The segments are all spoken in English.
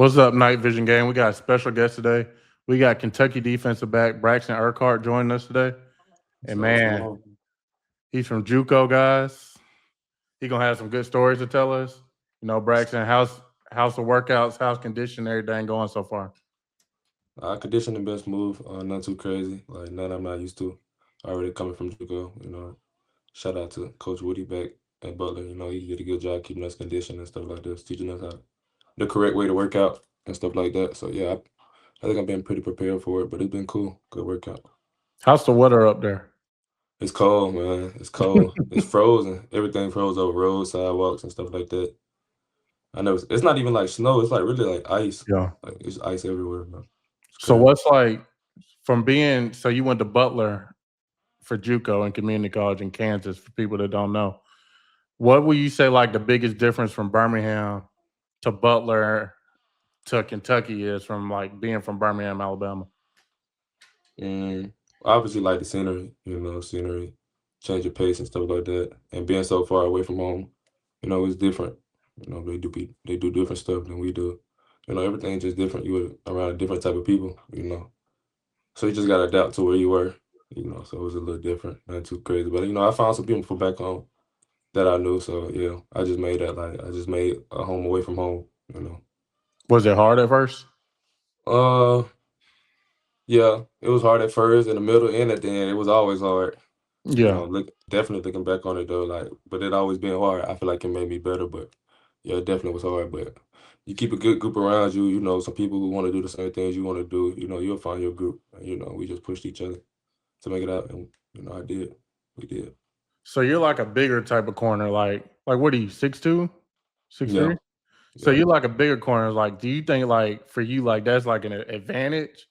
What's up, Night Vision Gang? We got a special guest today. We got Kentucky defensive back Braxton Urquhart joining us today. And So what's going man, on? he's from JUCO, guys. He gonna have some good stories to tell us. You know, Braxton, how's the workouts, how's condition, everything going so far? Conditioning been smooth, not too crazy, like none I'm not used to. Already coming from JUCO, shout out to Coach Woody back at Butler. He did a good job keeping us conditioned and stuff like this, teaching us how the correct way to work out and stuff like that. So yeah, I think I've been pretty prepared for it, but it's been cool. Good workout. How's the weather up there? It's cold, man. It's cold. It's frozen. Everything froze over roads, sidewalks, and stuff like that. I know it's not even like snow. It's like really like ice. Yeah. Like it's ice everywhere, man. It's So crazy. what's like so you went to Butler for JUCO and community college in Kansas for people that don't know. What would you say like the biggest difference from Birmingham to Butler to Kentucky is from like being from Birmingham, Alabama? Mm, Obviously, like the scenery, scenery, change of pace and stuff like that, and being so far away from home, it's different. They do different stuff than we do. Everything's just different. You were around a different type of people, so you just gotta adapt to where you were, So it was a little different, not too crazy, but I found some people from back home that I knew. So yeah, I just made a home away from home. Was it hard at first? Uh, yeah, it was hard at first, in the middle, and at the end. It was always hard. Yeah. Definitely looking back on it though, but it always been hard. I feel like it made me better, but yeah, it definitely was hard. But you keep a good group around you, some people who want to do the same things you want to do, you'll find your group. And, we just pushed each other to make it out, and I did. We did. So you're like a bigger type of corner, like what are you, 6'2", Yeah, 6'3"? So yeah. you're like a bigger corner. Like, do you think like for you, like that's like an advantage?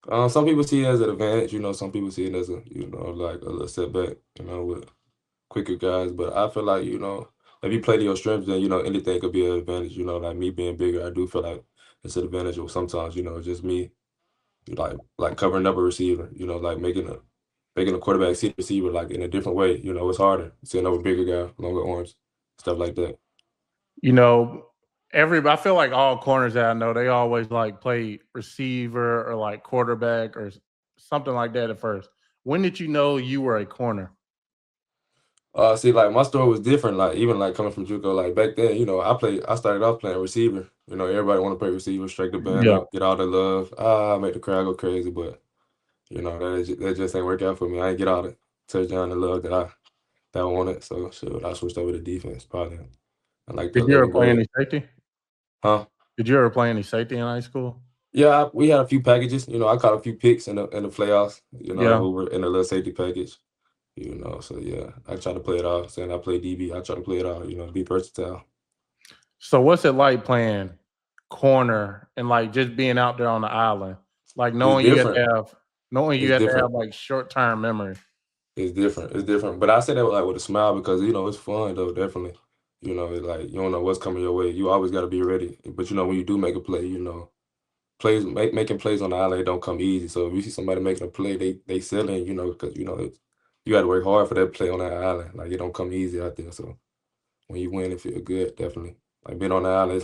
Some people see it as an advantage, some people see it as like a little setback, with quicker guys. But I feel like, if you play to your strengths, then, anything could be an advantage, like me being bigger. I do feel like it's an advantage of sometimes, just me like covering up a receiver, like making a quarterback see the receiver like in a different way. It's harder seeing over a bigger guy, longer arms, stuff like that. You know, I feel like all corners that I know, they always like play receiver or like quarterback or something like that at first. When did you know you were a corner? See, like my story was different. Like even like coming from JUCO, like back then, I started off playing receiver. Everybody want to play receiver, strike the band Yeah. up, get all the love, make the crowd go crazy. But that just ain't work out for me. I ain't get all the touchdown and love that I wanted. So I switched over to defense probably in like the Did you ever 11th play grade. any safety? Huh? Did you ever play any safety in high school? Yeah, we had a few packages. I caught a few picks in the playoffs. Yeah. We were in a little safety package. So yeah, I try to play it all. Saying I play DB, I try to play it all. Be versatile. So what's it like playing corner and like just being out there on the island? Like It's different. knowing you It's have to have different. like short term memory. It's different. It's different. But I say that with a smile because it's fun though. Definitely. It's like you don't know what's coming your way. You always got to be ready. But when you do make a play, making plays on the island don't come easy. So if you see somebody making a play, they selling. Because you got to work hard for that play on that island. Like it don't come easy out there. So when you win, it feel good. Definitely. Like being on the island,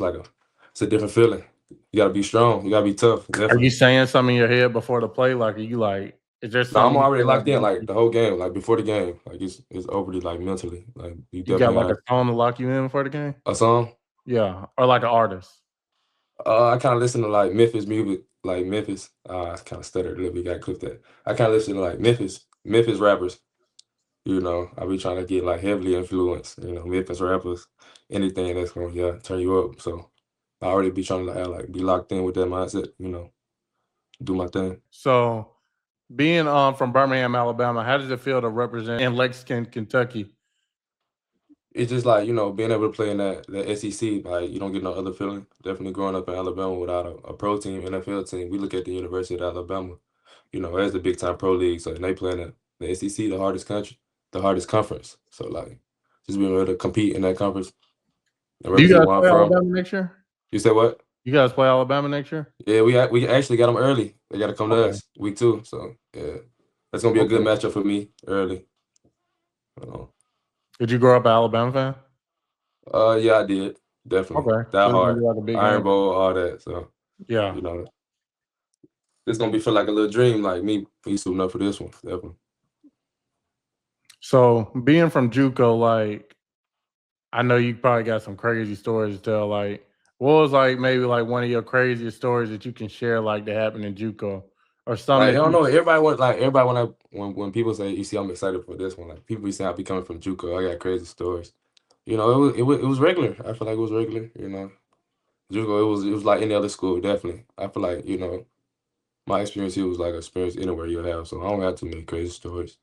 it's a different feeling. You got to be strong. You got to be tough. Are you Definitely. saying something in your head before the play? Like, are you like, is there No, I'm something you already say like locked in. Like the whole game. Like before the game. Like it's overly like mentally. Like you you got definitely like a have song to lock you in before the game? a song. Yeah, or like an artist. I kind of listen to like Memphis music, like Memphis. I kind of stuttered a little bit, got clipped that. I kind of listen to like Memphis rappers. I be trying to get like heavily influenced. Memphis rappers, anything that's gonna turn you up. So I already be trying to be locked in with that mindset. Do my thing. So, being from Birmingham, Alabama, how does it feel to represent in Lexington, Kentucky? It's just like being able to play in that SEC. Like you don't get no other feeling. Definitely growing up in Alabama without a pro team, NFL team. We look at the University of Alabama, as the big time pro league. So and they play in the SEC, the hardest country, the hardest conference. So like just being able to compete in that conference and Do you represent guys where I'm play from. Alabama next year? You said what? You guys play Alabama next year? Yeah, we actually got them early. They got to come to Okay. us week 2. So yeah, that's gonna be a good Okay. matchup for me early. You know. Did you grow up an Alabama fan? Yeah, I did. Definitely. Okay, That so it's gonna be hard. like a big Iron game. Bowl, all that. So, Yeah. you know, it's gonna be feel like a little dream, like me suiting up for this one. Definitely. So being from JUCO, like I know you probably got some crazy stories to tell. Like, what was like maybe like one of your craziest stories that you can share, like that happened in JUCO, or something Like, I that don't you? know. Everybody when people say, you see, I'm excited for this one. Like people be saying I be coming from JUCO. I got crazy stories. You know, it was regular. I feel like it was regular. You know, JUCO, it was like any other school. Definitely. I feel like, my experience here was like experience anywhere you have. So I don't have too many crazy stories.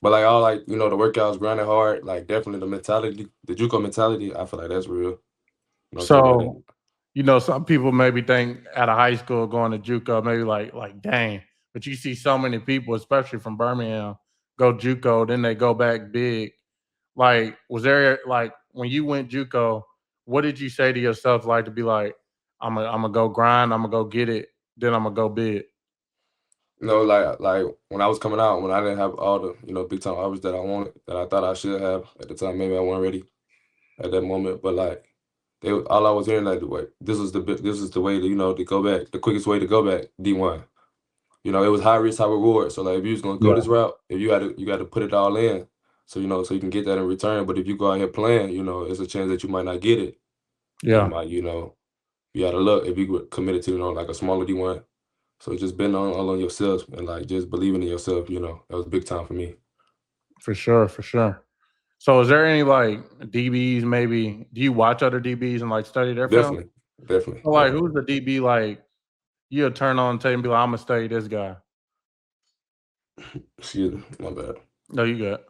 But like all like, the workouts, grinding hard, like definitely the mentality, the JUCO mentality, I feel like that's real. No cap about that. So some people maybe think out of high school going to JUCO, maybe like dang, but you see so many people, especially from Birmingham, go JUCO, then they go back big. Like, was there like when you went JUCO, what did you say to yourself like to be like, I'm gonna go grind, I'm gonna go get it, then I'm gonna go big? Like when I was coming out, when I didn't have all the, big time offers that I wanted, that I thought I should have at the time, maybe I wasn't ready at that moment. But like all I was hearing like this is the way to, to go back, the quickest way to go back D1. It was high risk, high reward. So like if you was gonna go Yeah, this route, if you got to put it all in, so so you can get that in return. But if you go out here playing, it's a chance that you might not get it, and yeah, might you got to look if you were committed to like a smaller D1. So just betting on yourself and like just believing in yourself. That was big time for me. for sure, for sure. So is there any like DBs maybe? Do you watch other DBs and like study their film? Definitely, definitely, So like, definitely. who's the DB like you'll turn on tape and be like, I'm gonna study this guy? Excuse me, my bad. No, you good.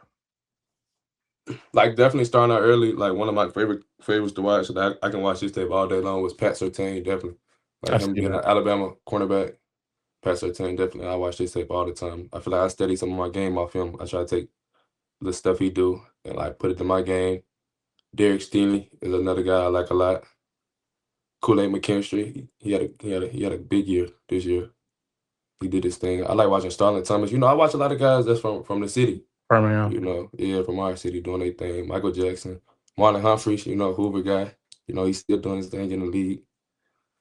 Like definitely starting out early. Like one of my favorites to watch that I can watch this tape all day long was Pat Surtain. Definitely, like I him see being that an Alabama cornerback. Pat Surtain, definitely. I watch this tape all the time. I feel like I study some of my game off him. I try to take the stuff he do and like put it to my game. Derek Stingley is another guy I like a lot. Kool-Aid McKinstry, he had a big year this year. He did his thing. I like watching Starlin Thomas. I watch a lot of guys that's from the city. Birmingham. Yeah, from our city doing their thing. Michael Jackson, Marlon Humphreys, Hoover guy. He's still doing his thing in the league.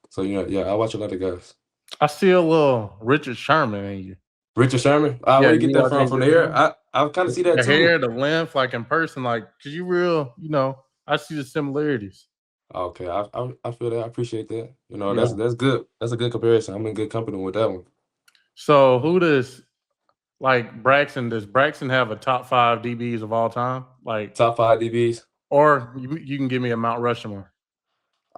So yeah, I watch a lot of guys. I see a little Richard Sherman in you. Richard Sherman. Yeah, Where you you get that watch from? any From the video? hair? I kind of see that The too. hair, the length, like in person, like cause you real, I see the similarities. Okay, I feel that. I appreciate that. That's Yeah. that's good. That's a good comparison. I'm in good company with that one. So who does like Braxton? Does Braxton have a top 5 DBs of all time? Like, Top five DBs. or you can give me a Mount Rushmore.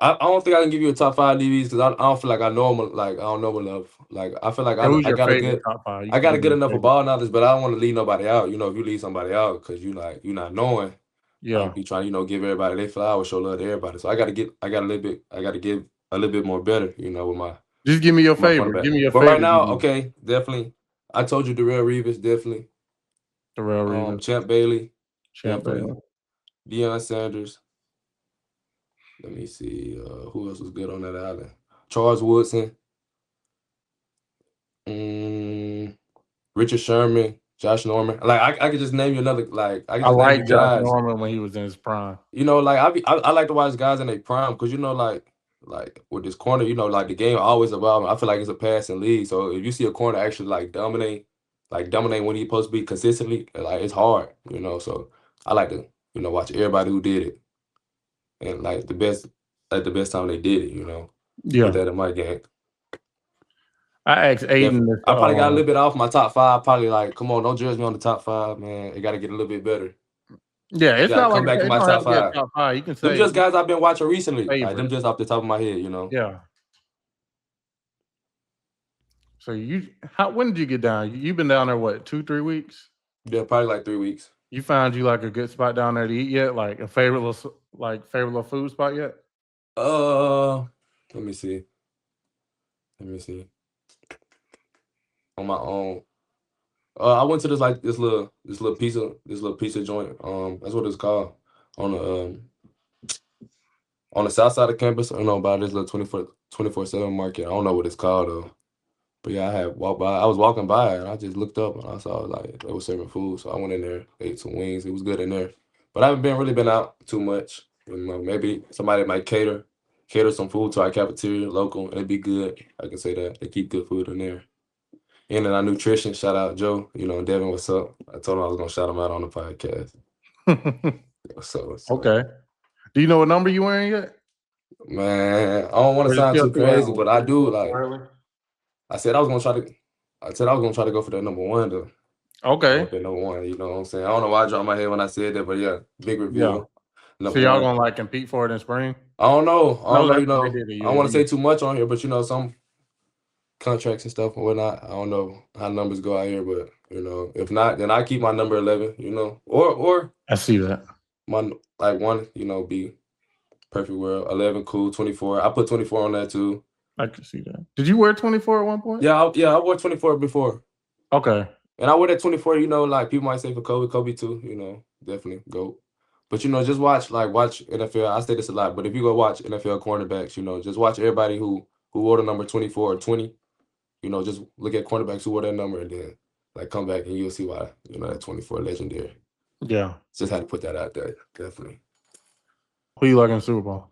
I don't think I can give you a top five DBs because I don't feel like I know them. Like I don't know them enough. Like I feel like And who's I your got a favorite good. top 5? You I can got a give me good your enough of favorite. ball knowledge, but I don't want to leave nobody out. If you leave somebody out because you not knowing, Yeah. be trying give everybody their flowers, show love to everybody. So I got to give a little bit more better. With Just give me your my favorite. cornerback. Give me your But right favorite now, DB. okay, definitely. I told you Darrell Reeves, definitely. Terrell Reeves, Champ Bailey, Champ definitely. Bailey. Deion Sanders. Let me see. Who else was good on that island? Charles Woodson. Mm, Richard Sherman. Josh Norman. Like I could just name you another. Like I could I just name you like Josh guys. Norman when he was in his prime. Like I like to watch guys in their prime because like with this corner, like the game always about. I feel like it's a passing league. So if you see a corner actually like dominate when he's supposed to be consistently, like it's hard. So I like to watch everybody who did it and like the best time they did it. Put Yeah. that in my game. I asked Aiden Definitely. this. I probably got a little bit off my top five. Probably like, come on, don't judge me on the top five, man. It got to get a little bit better. Yeah, it's Got to not like come back in it my don't have top to be a five. top 5. You can Them say just guys I've been watching recently. Like them favorite. just off the top of my head, Yeah. So when did you get down? You've been down there what, 2-3 weeks? Yeah, probably like 3 weeks. You found you like a good spot down there to eat yet? Like a favorite little food spot yet? Uh, let me see. Let me see. On my own. I went to this little pizza joint. That's what it's called on the south side of campus. I don't know about this little 24/7 market. I don't know what it's called though. But yeah, I had walked by. I was walking by and I just looked up and I saw like they were serving food. So I went in there, ate some wings. It was good in there. But I haven't really been out too much. You know, maybe somebody might cater some food to our cafeteria, local. It'd be good. I can say that they keep good food in there. And then our nutrition, shout out Joe. You know, Devin, what's up? I told him I was gonna shout him out on the podcast. What's up? What's up? Okay. Do you know what number you wearing yet? Man, I don't want Or to is it sound still too too crazy, early? but I do like. Early? I said I was gonna try to go for that number one though. Okay. That number one, you know what I'm saying? I don't know why I dropped my head when I said that, but yeah, big reveal. So Number y'all one. gonna like compete for it in spring? I don't know. No, You that's know, what they did a I year don't want to ago. say too much on here, but you know, some contracts and stuff and whatnot. I don't know how numbers go out here, but you know, if not, then I keep my number 11. You know, or I see that. my like one. You know, be perfect world 11, cool 24. I put 24 on that too. I can see that. Did you wear 24 at one point? Yeah, I wore 24 before. Okay. And I wear that 24, you know, like people might say for Kobe too, you know, definitely GOAT. But you know, just watch NFL. I say this a lot, but if you go watch NFL cornerbacks, you know, just watch everybody who wore the number 24 or 20. You know, just look at cornerbacks who wore that number and then like come back and you'll see why, you know, that 24 legendary. Yeah. Just had to put that out there, definitely. Who you like in the Super Bowl?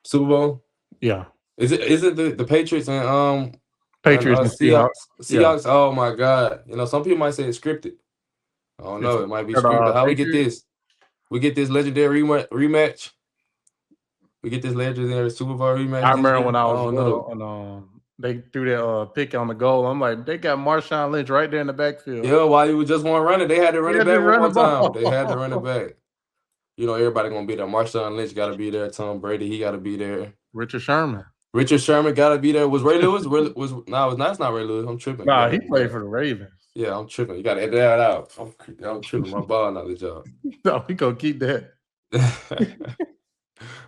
Super Bowl? Yeah. Is it the Patriots and Patriots and Seahawks. Seahawks, oh my God. You know, some people might say it's scripted. I don't know. It might be scripted. How we get this? We get this legendary rematch. We get this legendary Super Bowl rematch. I remember year? when I was don't little know. and they threw that pick on the goal. I'm like, they got Marshawn Lynch right there in the backfield. Yeah, while you just want to run it, they had to run it back one more time. ball. They had to run it back. You know, everybody gonna be there. Marshawn Lynch got to be there. Tom Brady, he got to be there. Richard Sherman got to be there. Was Ray Lewis? It's not Ray Lewis. I'm tripping. Nah, he played for the Ravens. Yeah, I'm tripping. You got to edit that out. I'm tripping. My ball knowledge, y'all. No, we gonna keep that.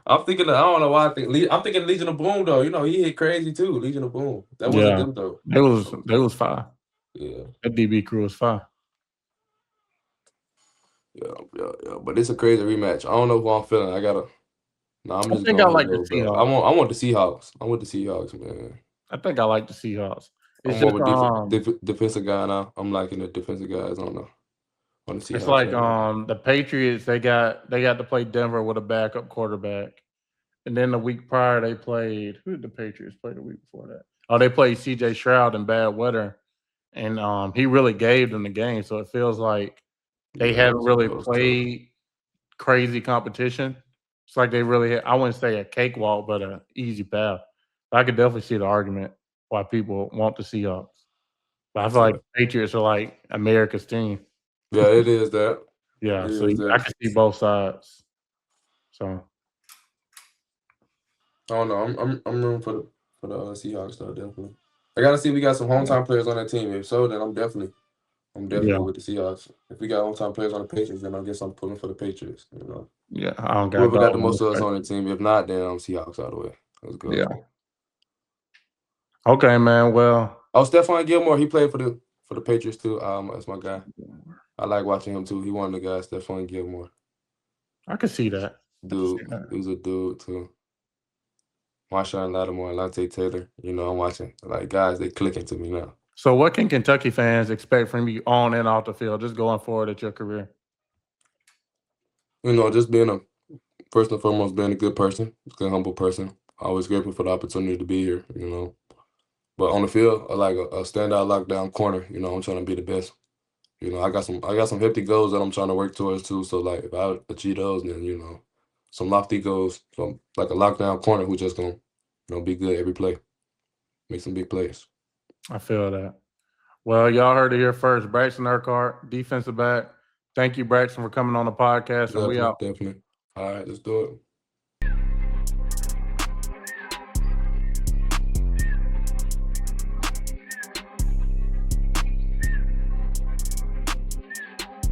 I'm thinking. I don't know why I'm thinking Legion of Boom though. You know, he hit crazy too. Legion of Boom. That wasn't them though. They was fine. Yeah. That DB crew was fine. Yeah. But it's a crazy rematch. I don't know who I'm feeling. I'm just going. I like the Seahawks. I want the Seahawks. I want the Seahawks, man. I think I like the Seahawks. It's I'm more of a defensive guy now. I'm liking the defensive guys. I don't know. It's like the Patriots. They got to play Denver with a backup quarterback, and then the week prior they played. Who did the Patriots play the week before that? Oh, they played C.J. Stroud in bad weather, and he really gave them the game. So it feels like they haven't really played crazy competition. It's like they really had, I wouldn't say a cakewalk, but an easy path. I could definitely see the argument why people want the Seahawks. But I feel like the Patriots are like America's team. Yeah, it is that. Yeah, so I can see both sides. So I don't know. I'm rooting for the Seahawks though, definitely. I gotta see if we got some hometown players on that team. If so, then I'm definitely with the Seahawks. If we got hometown players on the Patriots, then I guess I'm pulling for the Patriots. You know. Yeah, I don't got whoever got the most of us on the team. If not, then I'm Seahawks all the way. Let's go. Yeah. Okay, man. Well, Stephon Gilmore, he played for the Patriots too. That's my guy. I like watching him too. He one of the guys, Stephon Gilmore. I can see that. Dude, he was a dude too. Marshawn Lattimore, Lante Taylor. You know, I'm watching. Like, guys, they clicking to me now. So what can Kentucky fans expect from you on and off the field, just going forward at your career? You know, just being first and foremost, being a good person, a good, humble person. Always grateful for the opportunity to be here, you know. But on the field, I like a standout lockdown corner. You know, I'm trying to be the best. You know, I got some hefty goals that I'm trying to work towards too. So like, if I achieve those, then you know, some lofty goals, so like a lockdown corner who just gonna, be good every play, make some big plays. I feel that. Well, y'all heard it here first. Braxton Urquhart, defensive back. Thank you, Braxton, for coming on the podcast. And we out. Definitely. All right, let's do it.